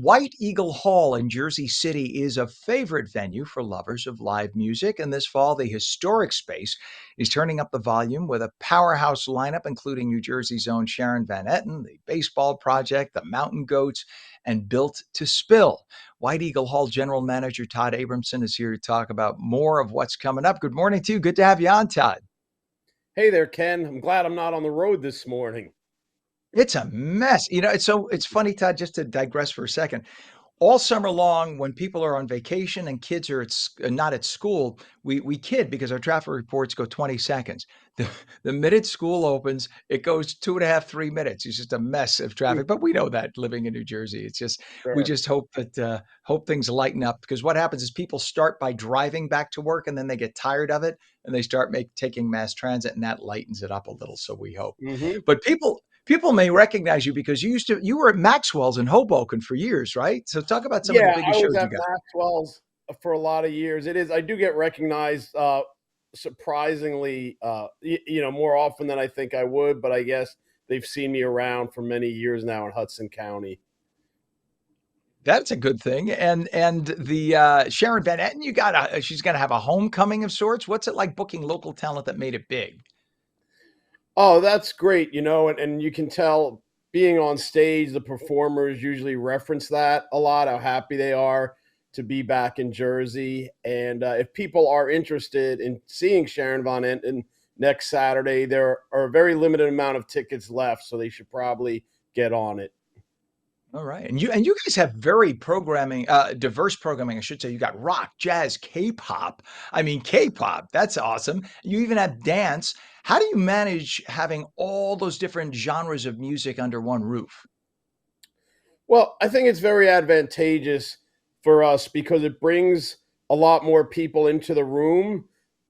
White Eagle Hall in Jersey City is a favorite venue for lovers of live music. And this fall, the historic space is turning up the volume with a powerhouse lineup, including New Jersey's own Sharon Van Etten, the Baseball Project, the Mountain Goats, and Built to Spill. White Eagle Hall General Manager Todd Abramson is here to talk about more of what's coming up. Good morning to you. Good to have you on, Todd. Hey there, Ken. I'm glad I'm not on the road this morning. It's a mess. It's funny, Todd, just to digress for a second. All summer long, when people are on vacation and kids are not at school, we kid because our traffic reports go 20 seconds. The, the minute school opens, it goes 2.5, 3 minutes. It's just a mess of Hmm. traffic. But we know that living in New Jersey, we Sure. just hope things lighten up because what happens is people start by driving back to work and then they get tired of it and they start taking mass transit and that lightens it up a little. So we hope. Hmm. But people may recognize you because you were at Maxwell's in Hoboken for years, right? So talk about some of the Yeah, I biggest was shows you at got. Maxwell's for a lot of years. It is. I do get recognized surprisingly, more often than I think I would. But I guess they've seen me around for many years now in Hudson County. That's a good thing. And the Sharon Van Etten, she's gonna have a homecoming of sorts. What's it like booking local talent that made it big? Oh, that's great. And you can tell being on stage, the performers usually reference that a lot, how happy they are to be back in Jersey. And if people are interested in seeing Sharon Van Etten next Saturday, there are a very limited amount of tickets left, so they should probably get on it. All right. And you guys have very diverse programming, I should say. You got rock, jazz, K-pop. I mean, K-pop, that's awesome. You even have dance. How do you manage having all those different genres of music under one roof? Well, I think it's very advantageous for us because it brings a lot more people into the room.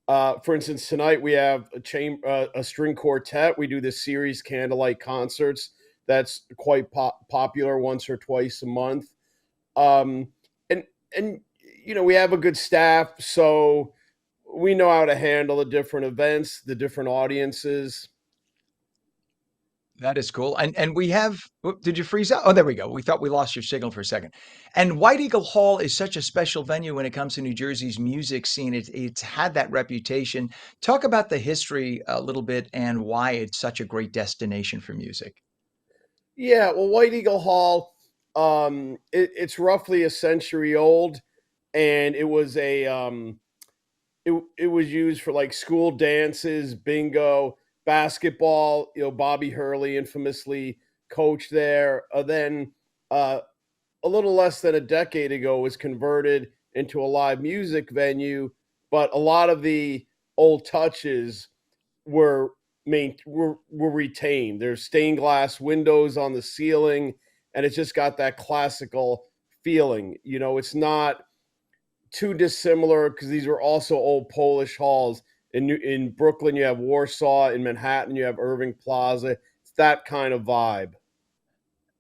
For instance, tonight we have a string quartet. We do this series candlelight concerts that's quite popular once or twice a month. Um, and we have a good staff, so we know how to handle the different events, the different audiences. That is cool. And we have, did you freeze out? Oh, there we go. We thought we lost your signal for a second. And White Eagle Hall is such a special venue when it comes to New Jersey's music scene. It's had that reputation. Talk about the history a little bit and why it's such a great destination for music. Yeah, well, White Eagle Hall, it's roughly a century old, and it was used for like school dances, bingo, basketball. Bobby Hurley infamously coached there. Then uh, a little less than a decade ago, it was converted into a live music venue, but a lot of the old touches were were retained. There's stained glass windows on the ceiling, and it's just got that classical feeling. It's not too dissimilar because these were also old Polish halls. In Brooklyn, you have Warsaw. In Manhattan, you have Irving Plaza. It's that kind of vibe.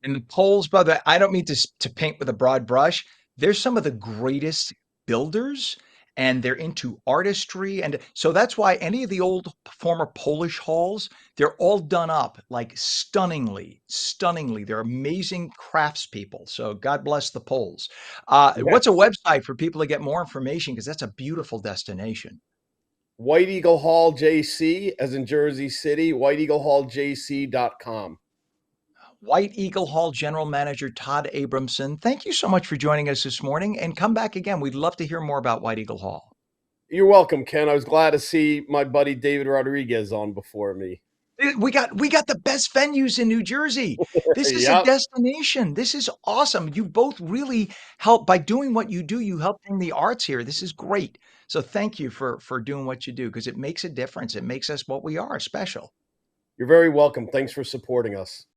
And the Poles, by the way, I don't mean to paint with a broad brush. They're some of the greatest builders and they're into artistry. And so that's why any of the old former Polish halls, they're all done up like stunningly, stunningly. They're amazing craftspeople. So God bless the Poles. What's a Yes. website for people to get more information? Because that's a beautiful destination. White Eagle Hall JC, as in Jersey City, whiteeaglehalljc.com. White Eagle Hall General Manager Todd Abramson, thank you so much for joining us this morning and come back again. We'd love to hear more about White Eagle Hall. You're welcome, Ken. I was glad to see my buddy David Rodriguez on before me. We got the best venues in New Jersey. This is a Yep. destination. This is awesome. You both really help by doing what you do. You help bring the arts here. This is great. So thank you for doing what you do because it makes a difference. It makes us what we are, special. You're very welcome. Thanks for supporting us.